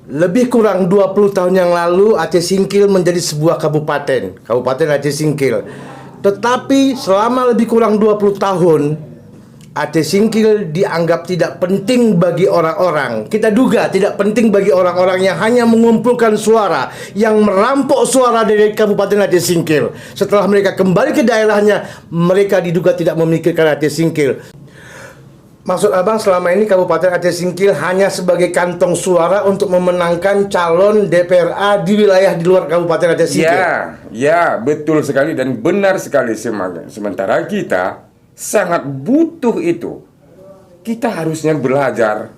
Lebih kurang 20 tahun yang lalu Aceh Singkil menjadi sebuah kabupaten, Kabupaten Aceh Singkil. Tetapi selama lebih kurang 20 tahun Aceh Singkil dianggap tidak penting bagi orang-orang. Kita duga tidak penting bagi orang-orang yang hanya mengumpulkan suara, yang merampok suara dari Kabupaten Aceh Singkil. Setelah mereka kembali ke daerahnya, mereka diduga tidak memikirkan Aceh Singkil. Maksud abang selama ini Kabupaten Aceh Singkil hanya sebagai kantong suara untuk memenangkan calon DPRA di wilayah di luar Kabupaten Aceh Singkil. Ya, betul sekali dan benar sekali. Sementara kita sangat butuh itu. Kita harusnya belajar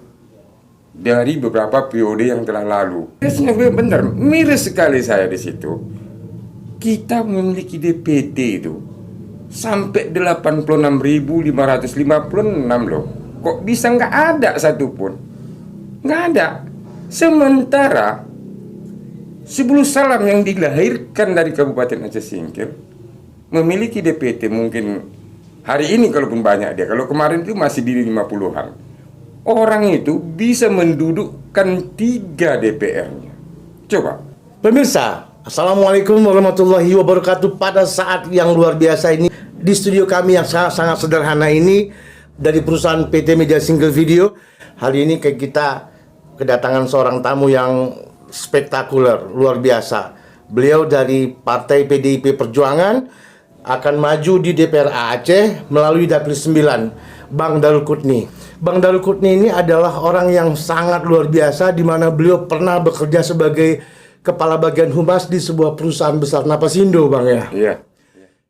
dari beberapa periode yang telah lalu. Benar, miris sekali saya di situ. Kita memiliki DPT itu sampai 86.556 loh. Kok bisa nggak ada satupun? Nggak ada. Sementara Sebelum Salam yang dilahirkan dari Kabupaten Aceh Singkil memiliki DPT mungkin hari ini kalaupun banyak dia. Kalau kemarin itu masih di 50-an. Orang itu bisa mendudukkan 3 DPR-nya. Coba. Pemirsa, Assalamualaikum warahmatullahi wabarakatuh. Pada saat yang luar biasa ini, di studio kami yang sangat sederhana ini, dari perusahaan PT Media Single Video, hari ini kita kedatangan seorang tamu yang spektakuler, luar biasa. Beliau dari Partai PDIP Perjuangan akan maju di DPRA Aceh melalui Dapil 9, Bang Darul Qutni. Bang Darul Qutni ini adalah orang yang sangat luar biasa, di mana beliau pernah bekerja sebagai Kepala Bagian Humas di sebuah perusahaan besar Napasindo, Bang ya. Iya.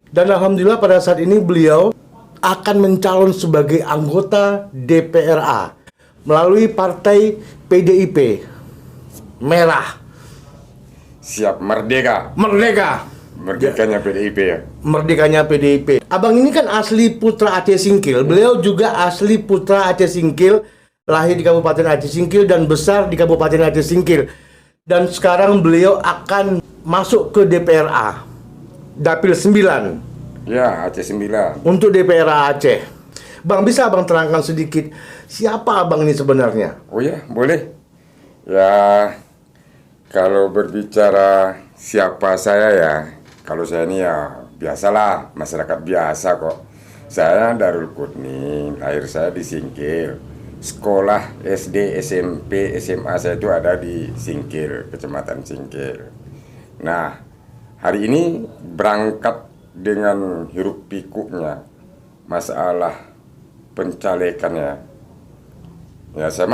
Dan alhamdulillah pada saat ini beliau akan mencalon sebagai anggota DPRA melalui Partai PDIP Merah. Siap merdeka. Merdekanya PDIP ya. Merdekanya PDIP. Abang ini kan asli putra Aceh Singkil. Beliau juga asli putra Aceh Singkil, lahir di Kabupaten Aceh Singkil dan besar di Kabupaten Aceh Singkil. Dan sekarang beliau akan masuk ke DPRA Dapil 9. Ya, Aceh 9. Untuk DPRA Aceh. Bang, bisa abang terangkan sedikit siapa abang ini sebenarnya? Oh ya, boleh. Ya, kalau berbicara siapa saya ya, kalau saya ini ya biasalah, masyarakat biasa kok. Saya Darul Qutni, lahir saya di Singkil. Sekolah SD, SMP, SMA saya itu ada di Singkil, Kecamatan Singkil. Nah, hari ini berangkat dengan hiruk pikuknya masalah pencalekannya. Ya, saya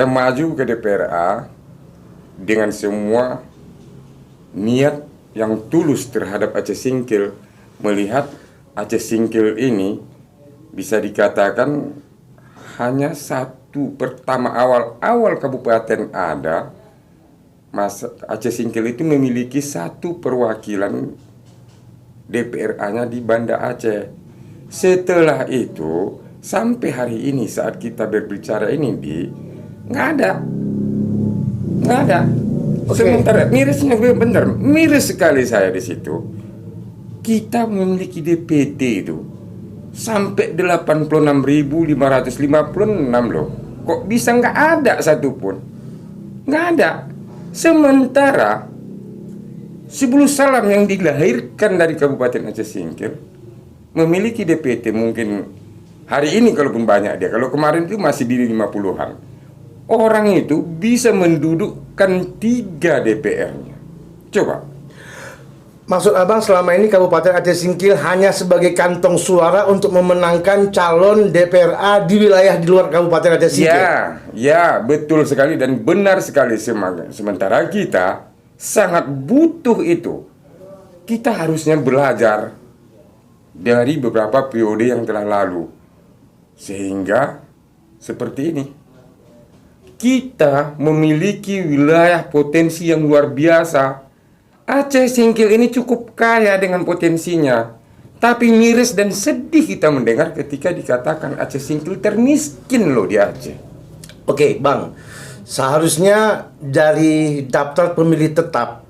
maju ke DPRA dengan semua niat yang tulus terhadap Aceh Singkil, melihat Aceh Singkil ini bisa dikatakan hanya satu pertama awal kabupaten ada. Aceh Singkil itu memiliki satu perwakilan DPRA-nya di Banda Aceh. Setelah itu sampai hari ini saat kita berbicara ini nggak ada. Sementara miris sekali saya di situ. Kita memiliki DPT itu sampai 86.556 loh. Kok bisa nggak ada satupun? Nggak ada. Sementara Sebelum Salam yang dilahirkan dari Kabupaten Aceh Singkil memiliki DPT mungkin hari ini kalaupun banyak dia. Kalau kemarin itu masih di 50-an. Orang itu bisa mendudukkan 3 DPR-nya. Coba. Maksud abang selama ini Kabupaten Aceh Singkil hanya sebagai kantong suara untuk memenangkan calon DPRA di wilayah di luar Kabupaten Aceh Singkil. Ya, betul sekali dan benar sekali. Sementara kita sangat butuh itu. Kita harusnya belajar dari beberapa periode yang telah lalu. Sehingga seperti ini. Kita memiliki wilayah potensi yang luar biasa. Aceh Singkil ini cukup kaya dengan potensinya. Tapi miris dan sedih kita mendengar ketika dikatakan Aceh Singkil termiskin loh di Aceh. Oke, Bang. Seharusnya dari daftar pemilih tetap,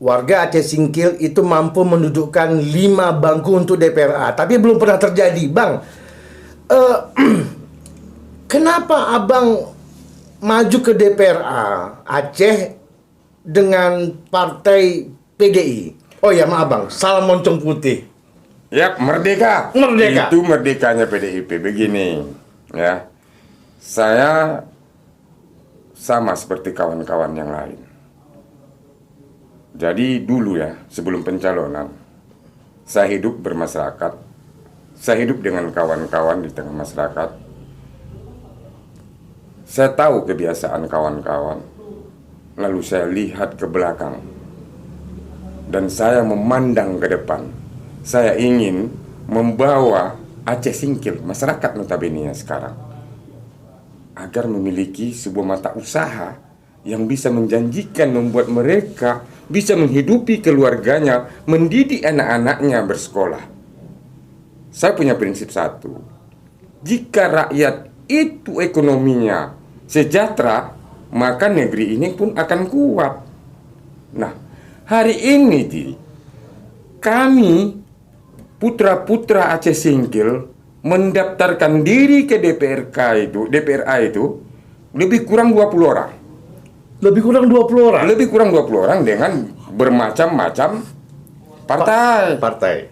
warga Aceh Singkil itu mampu mendudukkan 5 bangku untuk DPRA. Tapi belum pernah terjadi, Bang. Kenapa abang maju ke DPRA Aceh dengan partai PDI. Oh ya maaf bang, salah moncong putih. Ya, merdeka. Merdeka. Itu merdekanya PDIP. Begini, ya. Saya sama seperti kawan-kawan yang lain. Jadi dulu ya, sebelum pencalonan, saya hidup bermasyarakat. Saya hidup dengan kawan-kawan di tengah masyarakat. Saya tahu kebiasaan kawan-kawan. Lalu saya lihat ke belakang. Dan saya memandang ke depan. Saya ingin membawa Aceh Singkil, masyarakat notabene sekarang, agar memiliki sebuah mata usaha yang bisa menjanjikan membuat mereka bisa menghidupi keluarganya, mendidik anak-anaknya bersekolah. Saya punya prinsip satu. Jika rakyat itu ekonominya sejahtera, maka negeri ini pun akan kuat. Nah, hari ini kami putra-putra Aceh Singkil mendaftarkan diri ke DPRA itu lebih kurang 20 orang. Lebih kurang 20 orang. Lebih kurang 20 orang dengan bermacam-macam partai.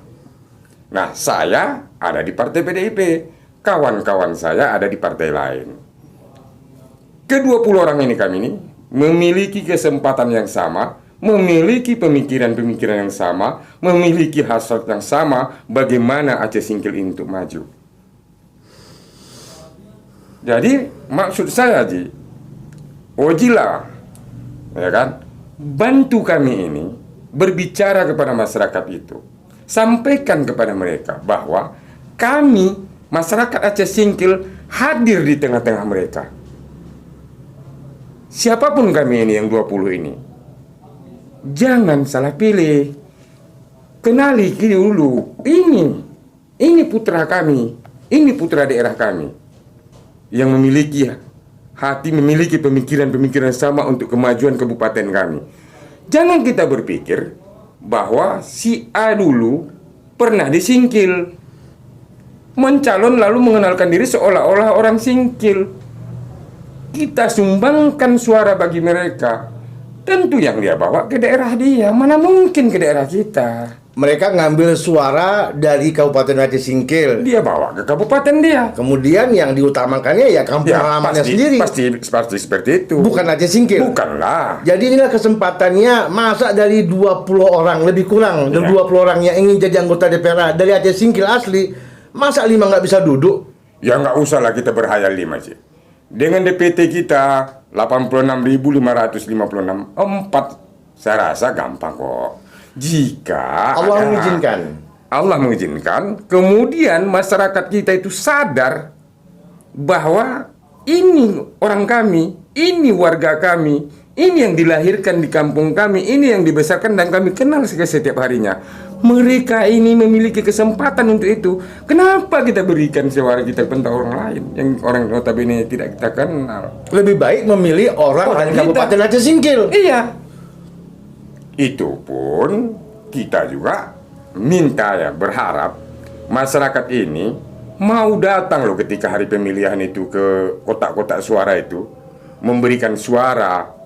Nah, saya ada di partai PDIP. Kawan-kawan saya ada di partai lain. Ke-20 orang ini kami ini memiliki kesempatan yang sama, memiliki pemikiran-pemikiran yang sama, memiliki hasrat yang sama bagaimana Aceh Singkil ini untuk maju. Jadi maksud saya Ojilah, ya kan, bantu kami ini berbicara kepada masyarakat itu, sampaikan kepada mereka bahwa kami masyarakat Aceh Singkil hadir di tengah-tengah mereka. Siapapun kami ini yang 20 ini, jangan salah pilih. Kenali dulu, ini putra kami, ini putra daerah kami yang memiliki hati, memiliki pemikiran-pemikiran sama untuk kemajuan kabupaten kami. Jangan kita berpikir bahwa si A dulu pernah disingkil, mencalon lalu mengenalkan diri seolah-olah orang singkil. Kita sumbangkan suara bagi mereka. Tentu yang dia bawa ke daerah dia, mana mungkin ke daerah kita. Mereka ngambil suara dari Kabupaten Aceh Singkil. Dia bawa ke kabupaten dia. Kemudian yang diutamakannya ya kampung halamannya sendiri. Pasti seperti itu. Bukan Aceh Singkil. Bukanlah. Jadi inilah kesempatannya, masa dari 20 orang lebih kurang, dan 20 orang yang ingin jadi anggota DPR dari Aceh Singkil asli, masa 5 nggak bisa duduk? Ya nggak usah lah kita berhayal 5 sih. Dengan DPT kita 86.556 saya rasa gampang kok. Jika Allah mengizinkan, kemudian masyarakat kita itu sadar bahwa ini orang kami, ini warga kami, ini yang dilahirkan di kampung kami, ini yang dibesarkan dan kami kenal setiap harinya. Mereka ini memiliki kesempatan untuk itu. Kenapa kita berikan suara kita kepada orang lain yang orang notabene tidak kita kenal? Lebih baik memilih orang dari Kabupaten Aceh Singkil. Iya. Itu pun kita juga minta ya, berharap masyarakat ini mau datang loh ketika hari pemilihan itu ke kotak-kotak suara itu, memberikan suara.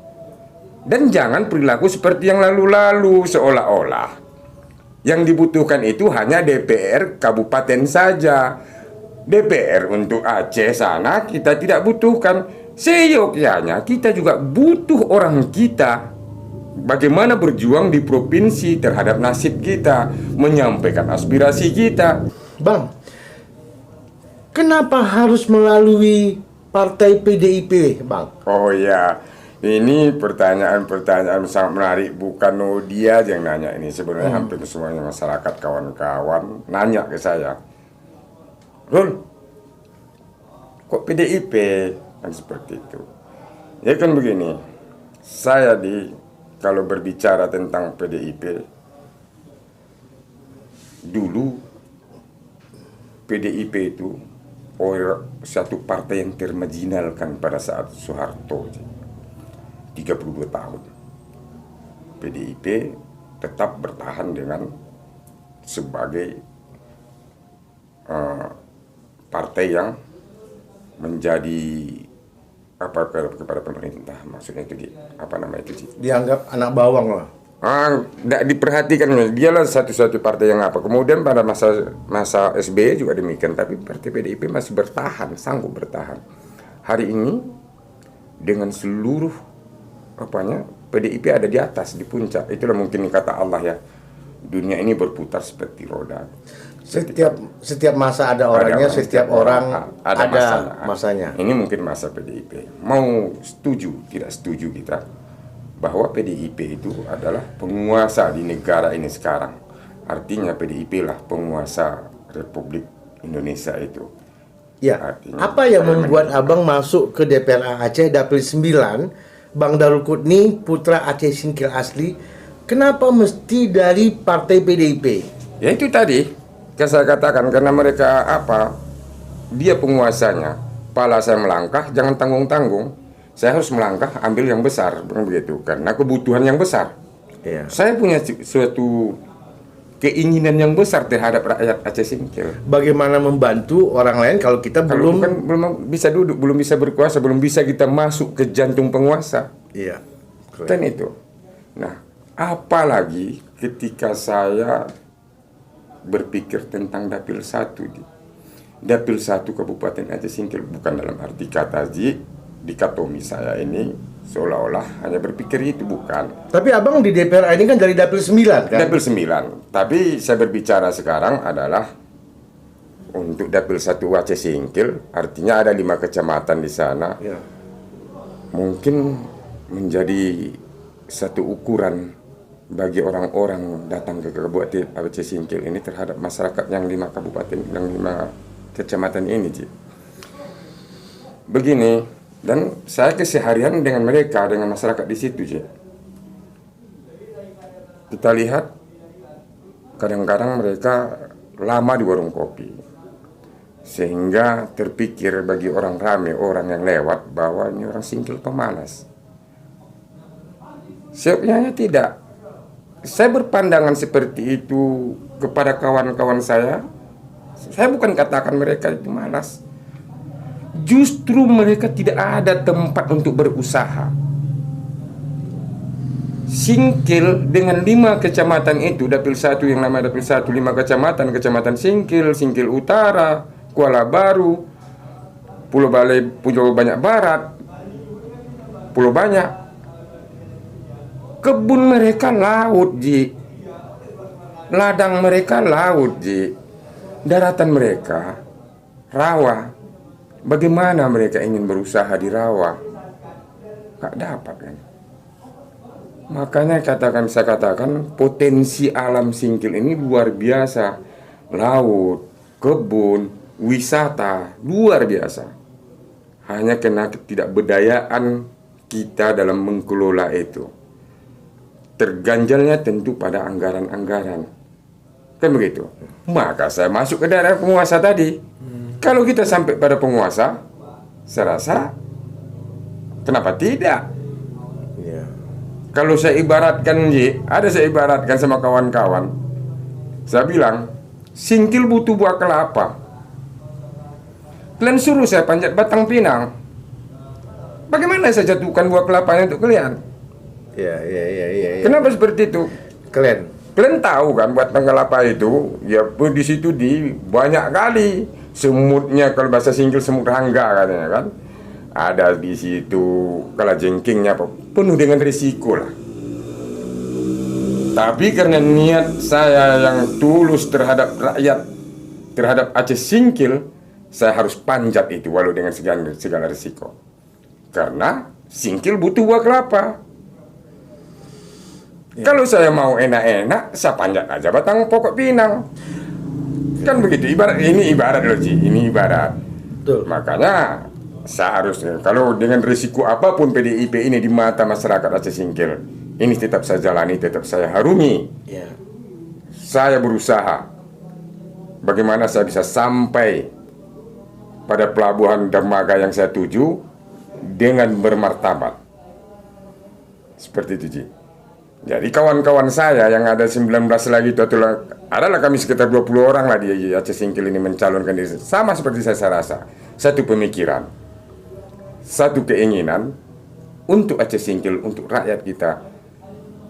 Dan jangan perilaku seperti yang lalu-lalu, seolah-olah yang dibutuhkan itu hanya DPR kabupaten saja. DPR untuk Aceh sana kita tidak butuhkan. Seyogyanya kita juga butuh orang kita bagaimana berjuang di provinsi terhadap nasib kita, menyampaikan aspirasi kita. Bang, kenapa harus melalui partai PDIP, Bang? Oh ya, ini pertanyaan-pertanyaan sangat menarik. Bukan dia yang nanya ini, sebenarnya hampir semuanya masyarakat, kawan-kawan nanya ke saya. Rul, kok PDIP? Kan seperti itu. Ya kan begini, saya kalau berbicara tentang PDIP, dulu PDIP itu satu partai yang termarginalkan pada saat Soeharto. 32 tahun PDIP tetap bertahan dengan sebagai partai yang menjadi kepada pemerintah, maksudnya itu apa nama itu, Ji? Dianggap anak bawang lah. Tidak diperhatikan. Dialah satu-satu partai yang apa. Kemudian pada masa SBY juga demikian, tapi partai PDIP masih bertahan, sanggup bertahan. Hari ini dengan seluruh PDIP ada di atas, di puncak. Itulah mungkin kata Allah ya. Dunia ini berputar seperti roda. Setiap masa ada orangnya, setiap orang ada masanya. Ini mungkin masa PDIP. Mau setuju, tidak setuju kita bahwa PDIP itu adalah penguasa di negara ini sekarang. Artinya PDIP lah penguasa Republik Indonesia itu. Ya, artinya, apa yang membuat Abang masuk ke DPR Aceh Dapil 9, Bang Darul Qutni, putra Aceh Singkil asli, kenapa mesti dari partai PDIP? Ya itu tadi, saya katakan karena mereka dia penguasanya. Pala saya melangkah, jangan tanggung-tanggung. Saya harus melangkah, ambil yang besar, begitu. Karena kebutuhan yang besar. Ya. Saya punya suatu keinginan yang besar terhadap rakyat Aceh Singkil. Bagaimana membantu orang lain kalau kita belum bisa duduk, belum bisa berkuasa, belum bisa kita masuk ke jantung penguasa. Iya. Dan itu. Nah, apalagi ketika saya berpikir tentang Dapil 1 Dapil 1 Kabupaten Aceh Singkil, bukan dalam arti kata dikotomi saya ini seolah-olah hanya berpikir itu, bukan. Tapi Abang di DPR ini kan dari Dapil 9 kan? Dapil 9. Tapi saya berbicara sekarang adalah untuk Dapil 1 Aceh Singkil, artinya ada 5 kecamatan di sana. Ya. Mungkin menjadi satu ukuran bagi orang-orang datang ke Kabupaten Aceh Singkil ini terhadap masyarakat yang 5 kabupaten, yang 5 kecamatan ini, Ci. Begini, dan saya keseharian dengan mereka, dengan masyarakat di situ, Ci. Kita lihat kadang-kadang mereka lama di warung kopi, sehingga terpikir bagi orang ramai, orang yang lewat, bahwa ini orang Singkil pemalas. Sebenarnya tidak. Saya berpandangan seperti itu kepada kawan-kawan saya. Saya bukan katakan mereka itu malas. Justru mereka tidak ada tempat untuk berusaha. Singkil dengan 5 kecamatan itu, Dapil 1 yang namanya Dapil 1, 5 kecamatan, Kecamatan Singkil, Singkil Utara, Kuala Baru, Pulau Banyak Barat, Pulau Banyak. Kebun mereka laut, Ji. Ladang mereka laut, Ji. Daratan mereka rawa. Bagaimana mereka ingin berusaha di rawa? Gak dapat kan. Makanya saya katakan potensi alam Singkil ini luar biasa. Laut, kebun, wisata, luar biasa. Hanya karena ketidakberdayaan kita dalam mengelola itu. Terganjalnya tentu pada anggaran-anggaran. Kan begitu. Maka saya masuk ke daerah penguasa tadi. Kalau kita sampai pada penguasa, saya rasa kenapa tidak? Ya. Kalau saya ibaratkan, saya ibaratkan sama kawan-kawan. Saya bilang, Singkil butuh buah kelapa. Kalian suruh saya panjat batang pinang. Bagaimana saya jatuhkan buah kelapanya untuk kalian? Ya. Kenapa seperti itu? Kalian tahu kan buat kelapa itu, ya di situ banyak kali semutnya, kalau bahasa Singkil semut rangga katanya kan. Ada di situ kalajengkingnya penuh dengan risiko lah. Tapi karena niat saya yang tulus terhadap rakyat, terhadap Aceh Singkil, saya harus panjat itu walau dengan segala risiko. Karena Singkil butuh buah kelapa. Ya. Kalau saya mau enak-enak, saya panjat aja batang pokok pinang. Kan begitu, ini ibarat loh, Ci. Ini ibarat. Betul. Makanya seharusnya kalau dengan risiko apapun PDIP ini di mata masyarakat Aceh Singkil, ini tetap saya jalani, tetap saya harungi. Ya. Saya berusaha bagaimana saya bisa sampai pada pelabuhan dermaga yang saya tuju dengan bermartabat. Seperti itu, Ci. Jadi kawan-kawan saya yang ada 19 lagi itu adalah kami sekitar 20 orang lah di Aceh Singkil ini mencalonkan diri. Sama seperti saya rasa. Satu pemikiran. satu keinginan untuk Aceh Singkil, untuk rakyat kita.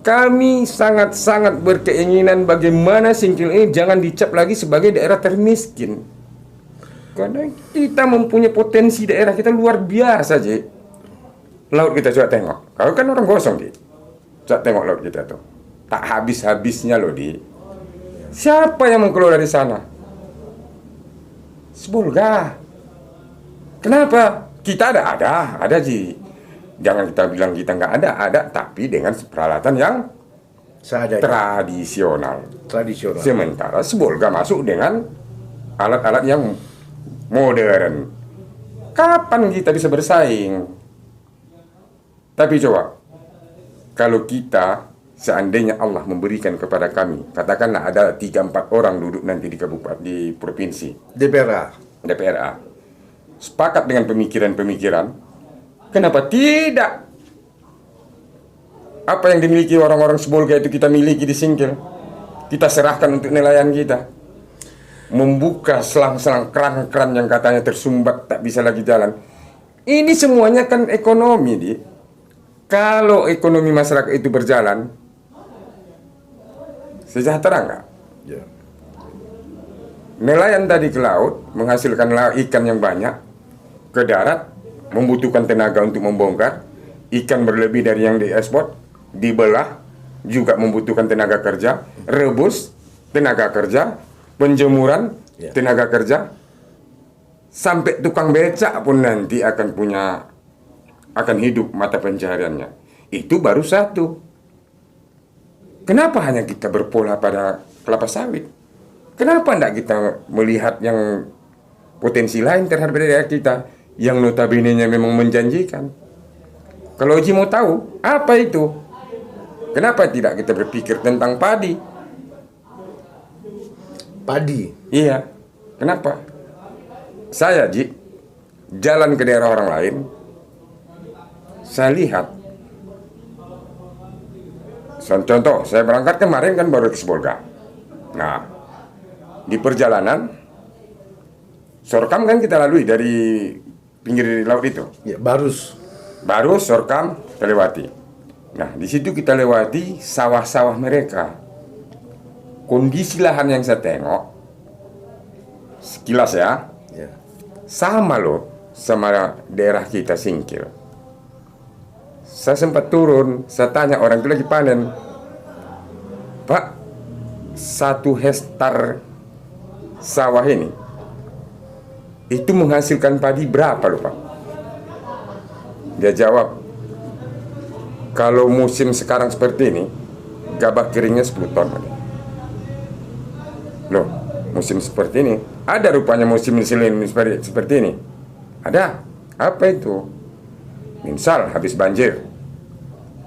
Kami sangat-sangat berkeinginan bagaimana Singkil ini jangan dicap lagi sebagai daerah termiskin. Karena kita mempunyai potensi daerah kita luar biasa, Ji. Laut kita coba tengok. Kalau kan orang gosong, Ji. Coba tengok laut kita tuh. Tak habis-habisnya loh, Di. Siapa yang mengelola dari sana? Sebolga. Kenapa? Kita ada, Ji. Jangan kita bilang kita nggak ada, tapi dengan peralatan yang Seadanya. tradisional. Sementara Sebolga masuk dengan alat-alat yang modern. Kapan kita bisa bersaing? Tapi coba, kalau kita seandainya Allah memberikan kepada kami, katakanlah ada 3-4 orang duduk nanti di kabupaten, di provinsi, DPRA, sepakat dengan pemikiran-pemikiran, kenapa tidak apa yang dimiliki orang-orang Sebolga itu kita miliki di Singkil, kita serahkan untuk nelayan kita, membuka selang-selang keran-keran yang katanya tersumbat tak bisa lagi jalan. Ini semuanya kan ekonomi, Di. Kalau ekonomi masyarakat itu berjalan, sejahtera nggak? Ya. Nelayan tadi ke laut menghasilkan ikan yang banyak, ke darat membutuhkan tenaga untuk membongkar, ikan berlebih dari yang diekspor, dibelah juga membutuhkan tenaga kerja, rebus tenaga kerja, penjemuran tenaga kerja, sampai tukang becak pun nanti akan hidup mata pencahariannya. Itu baru satu. Kenapa hanya kita berpola pada kelapa sawit? Kenapa tidak kita melihat yang potensi lain terhadap daerah kita yang notabene-nya memang menjanjikan? Kalau Ji mau tahu apa itu, kenapa tidak kita berpikir tentang padi? Iya, kenapa? Saya, Ji, jalan ke daerah orang lain, saya lihat. Contoh, saya berangkat kemarin kan baru ke Sebolga. Nah, di perjalanan, Sorkam kan kita lalui dari pinggir laut itu. Ya, Barus. Sorkam kita lewati. Nah, di situ kita lewati sawah-sawah mereka. Kondisi lahan yang saya tengok, sekilas ya, sama loh sama daerah kita Singkil. Saya sempat turun, saya tanya orang itu lagi panen, Pak, 1 hektar sawah ini itu menghasilkan padi berapa loh, Pak? Dia jawab, kalau musim sekarang seperti ini, gabah keringnya 10 ton. Loh, musim seperti ini ada rupanya musim seperti ini. Ada. Apa itu? Misal habis banjir.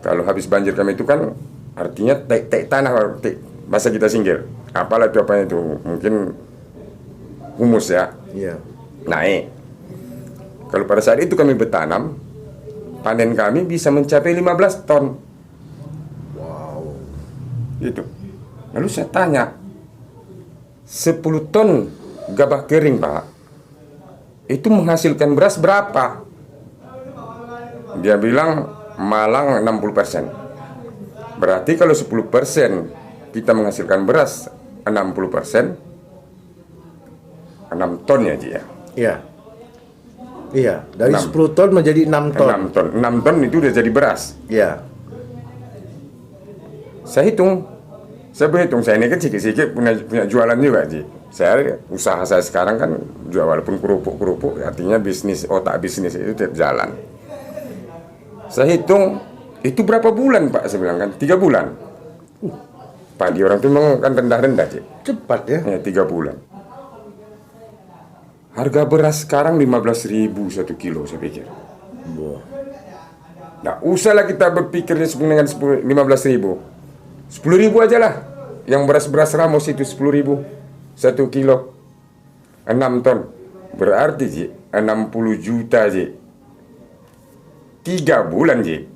Kalau habis banjir kami itu kan artinya tek tanah, bahasa kita Singkil. Apalah itu apa itu? Mungkin humus ya. Iya. Naik. Kalau pada saat itu kami bertanam, panen kami bisa mencapai 15 ton. Wow. Gitu. Lalu saya tanya, 10 ton gabah kering, Pak, itu menghasilkan beras berapa? Dia bilang Malang 60%. Berarti kalau 10% kita menghasilkan beras 60%, 6 ton ya, Ji ya? Iya. Iya, dari 6. 10 ton menjadi 6 ton. 6 ton itu udah jadi beras. Iya. Saya berhitung, saya ini kan sikit-sikit punya jualan juga, Ji. Usaha saya sekarang kan jual walaupun kerupuk, artinya otak bisnis itu tetap jalan. Saya hitung, itu berapa bulan, Pak? Saya bilang kan, 3 bulan. Padi orang itu memang kan rendah-rendah, Ji. Cepat ya. Ya, 3 bulan. Harga beras sekarang 15.000 1 kilo, saya pikir. Nah, usahlah kita berpikirnya dengan 15.000. 10.000 aja lah. Yang beras-beras Ramos itu 10.000 1 kilo. 6 ton. Berarti, Ji, 60 juta, Ji. 3 bulan, Ji.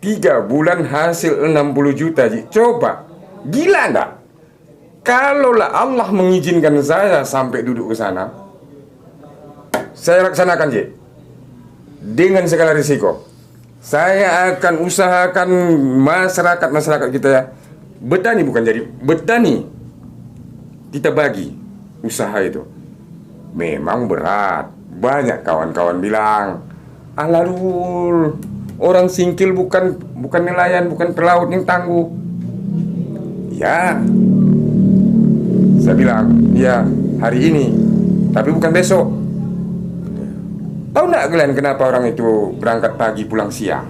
3 bulan hasil 60 juta, Ji. Coba. Gila enggak? Kalaulah Allah mengizinkan saya sampai duduk ke sana, saya laksanakan, Ji. dengan segala risiko. Saya akan usahakan masyarakat kita ya, betani bukan jadi betani. Kita bagi usaha itu. Memang berat. Banyak kawan-kawan bilang, alalul, orang singkil bukan nelayan, bukan pelaut yang tangguh. Ya, saya bilang, ya hari ini, tapi bukan besok. Tahu nggak kalian kenapa orang itu berangkat pagi pulang siang?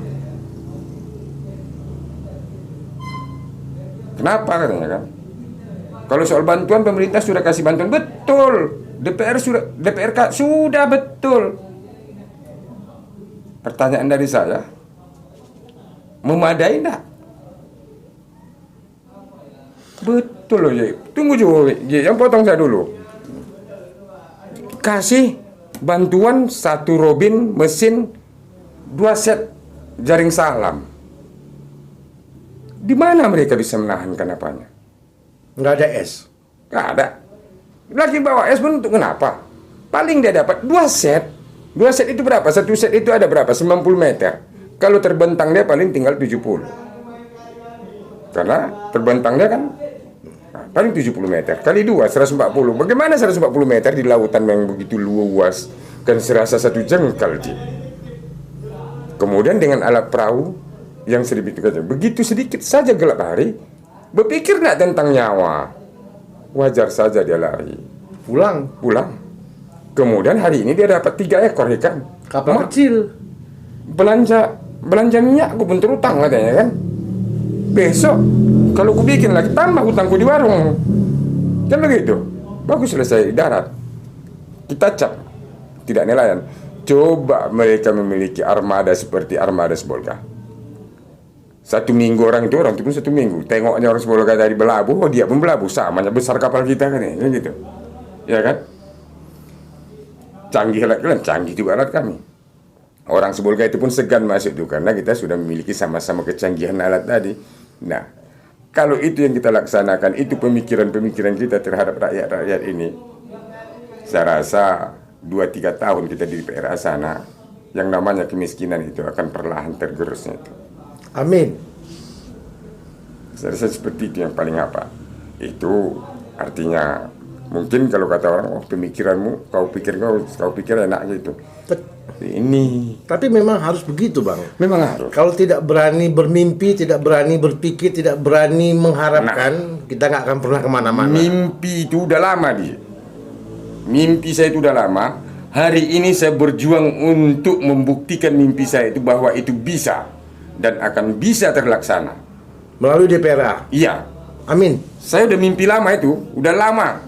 Kenapa katanya kan? Kalau soal bantuan, pemerintah sudah kasih bantuan, betul. DPRK sudah betul. Pertanyaan dari saya, memadai enggak? Betul loh, Jay. Tunggu dulu, Jay. Yang potong saya dulu. Kasih bantuan 1 robin mesin 2 set jaring salam. Di mana mereka bisa menahankan apanya? Nggak ada es. Nggak ada. Lagi bawa es pun untuk kenapa? Paling dia dapat 2 set. 2 set itu berapa? 1 set itu ada berapa? 90 meter. Kalau terbentang dia paling tinggal 70. Karena terbentang dia kan paling 70 meter. Kali 2, 140. Bagaimana 140 meter di lautan yang begitu luas dan serasa 1 jengkal, Ji? Kemudian dengan alat perahu yang sedikit saja. Begitu sedikit saja gelap hari, berpikir nggak tentang nyawa? Wajar saja dia lari. Pulang. Kemudian hari ini dia dapat 3 ekor ikan. Kapal kecil. Belanja minyak aku pun terutang katanya kan. Besok kalau aku bikin lagi tambah hutangku di warung. Kan begitu. Bagus selesai darat. Kita cap. Tidak nelayan. Coba mereka memiliki armada seperti armada Sebolga. 1 minggu orang itu pun 1 minggu. Tengoknya orang Sebolga dari belabuh, oh dia pun belabuh. Samanya besar kapal kita kan ya gitu. Ya kan? Canggih alat kalian, canggih juga alat kami. Orang Sebolga itu pun segan masuk itu karena kita sudah memiliki sama-sama kecanggihan alat tadi. Nah, kalau itu yang kita laksanakan, itu pemikiran-pemikiran kita terhadap rakyat-rakyat ini, saya rasa 2-3 tahun kita di PRA sana, yang namanya kemiskinan itu akan perlahan tergerusnya itu. Amin. Saya rasa seperti itu yang paling apa. Itu artinya mungkin kalau kata orang, oh pemikiranmu, kau pikir enak gitu. Ini. Tapi memang harus begitu, Bang. Memang harus. Kalau tidak berani bermimpi, tidak berani berpikir, tidak berani mengharapkan, kita nggak akan pernah kemana-mana. Mimpi itu udah lama dia. Mimpi saya itu udah lama. Hari ini saya berjuang untuk membuktikan mimpi saya itu bahwa itu bisa dan akan bisa terlaksana Melalui DPRA. Iya. Amin. Saya udah mimpi lama itu, udah lama.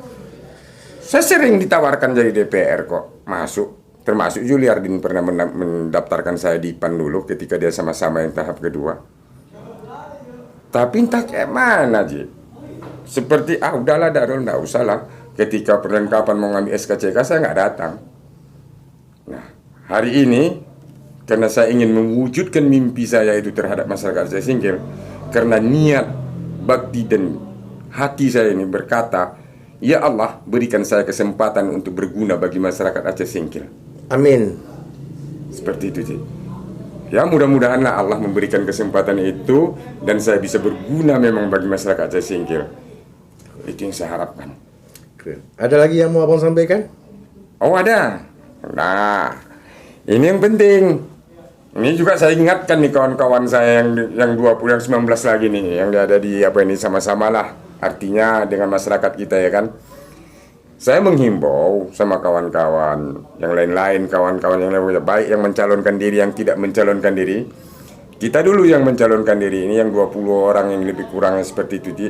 Saya sering ditawarkan jadi DPR kok, masuk. Termasuk Juliardin pernah mendaftarkan saya di PAN dulu ketika dia sama-sama yang tahap kedua. Tapi entah kayak mana, Ji. Seperti, udahlah Darul, nggak usah lah. Ketika perlengkapan mau ngambil SKCK, saya nggak datang. Nah, hari ini, karena saya ingin mewujudkan mimpi saya itu terhadap masyarakat Aceh Singkil, karena niat, bakti, dan hati saya ini berkata, ya Allah, berikan saya kesempatan untuk berguna bagi masyarakat Aceh Singkil. Amin. Seperti itu, Ji. Ya, mudah-mudahanlah Allah memberikan kesempatan itu dan saya bisa berguna memang bagi masyarakat Aceh Singkil. Itu yang saya harapkan. Ada lagi yang mau Abang sampaikan? Oh, ada. Nah, ini yang penting. Ini juga saya ingatkan nih kawan-kawan saya yang 20, yang 19 lagi nih, yang ada di apa ini sama-sama lah. Artinya dengan masyarakat kita ya kan. Saya menghimbau sama kawan-kawan yang lain-lain, kawan-kawan yang lain, baik yang mencalonkan diri, yang tidak mencalonkan diri. Kita dulu yang mencalonkan diri, ini yang 20 orang yang lebih kurang seperti itu.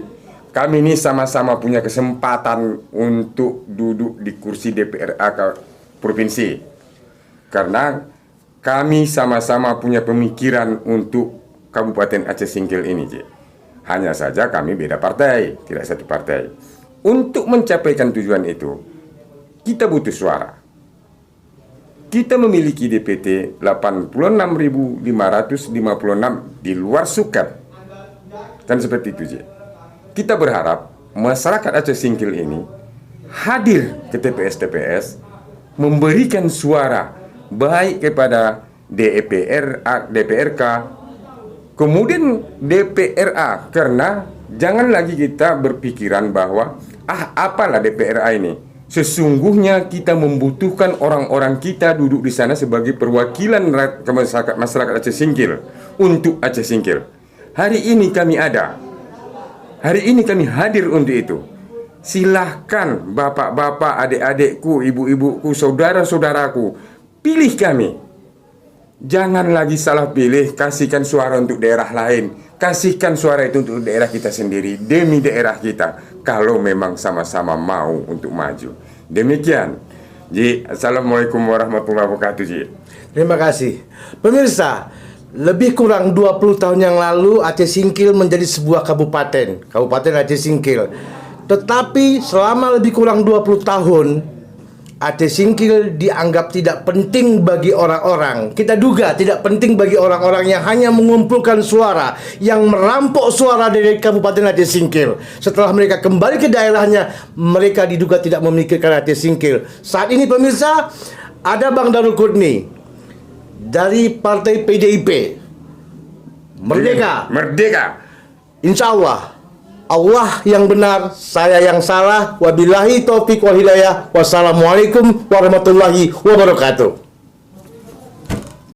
Kami ini sama-sama punya kesempatan untuk duduk di kursi DPRA provinsi. Karena kami sama-sama punya pemikiran untuk Kabupaten Aceh Singkil ini, Ji. Hanya saja kami beda partai, tidak satu partai. Untuk mencapaikan tujuan itu, kita butuh suara. Kita memiliki DPT 86.556 di luar sukat. Kan seperti itu, Ji. Kita berharap masyarakat Aceh Singkil ini hadir ke TPS-TPS, memberikan suara baik kepada DPRK, kemudian DPRA. Karena jangan lagi kita berpikiran bahwa apalah DPRA ini. Sesungguhnya kita membutuhkan orang-orang kita duduk di sana sebagai perwakilan masyarakat Aceh Singkil untuk Aceh Singkil. Hari ini kami ada. Hari ini kami hadir untuk itu. Silahkan bapak-bapak, adik-adikku, ibu-ibuku, saudara-saudaraku, pilih kami. Jangan lagi salah pilih, kasihkan suara untuk daerah lain. Kasihkan suara itu untuk daerah kita sendiri, demi daerah kita, kalau memang sama-sama mau untuk maju. Demikian. Ji, assalamualaikum warahmatullahi wabarakatuh, Ji. Terima kasih. Pemirsa, lebih kurang 20 tahun yang lalu Aceh Singkil menjadi sebuah Kabupaten Aceh Singkil. Tetapi selama lebih kurang 20 tahun Aceh Singkil dianggap tidak penting bagi orang-orang. Kita duga tidak penting bagi orang-orang yang hanya mengumpulkan suara, yang merampok suara dari Kabupaten Aceh Singkil. Setelah mereka kembali ke daerahnya, mereka diduga tidak memikirkan Aceh Singkil. Saat ini pemirsa, ada Bang Darul Qutni dari Partai PDIP. Merdeka. Insya Allah. Allah yang benar, saya yang salah. Wabillahi taufiq wal hidayah. Wassalamualaikum warahmatullahi wabarakatuh.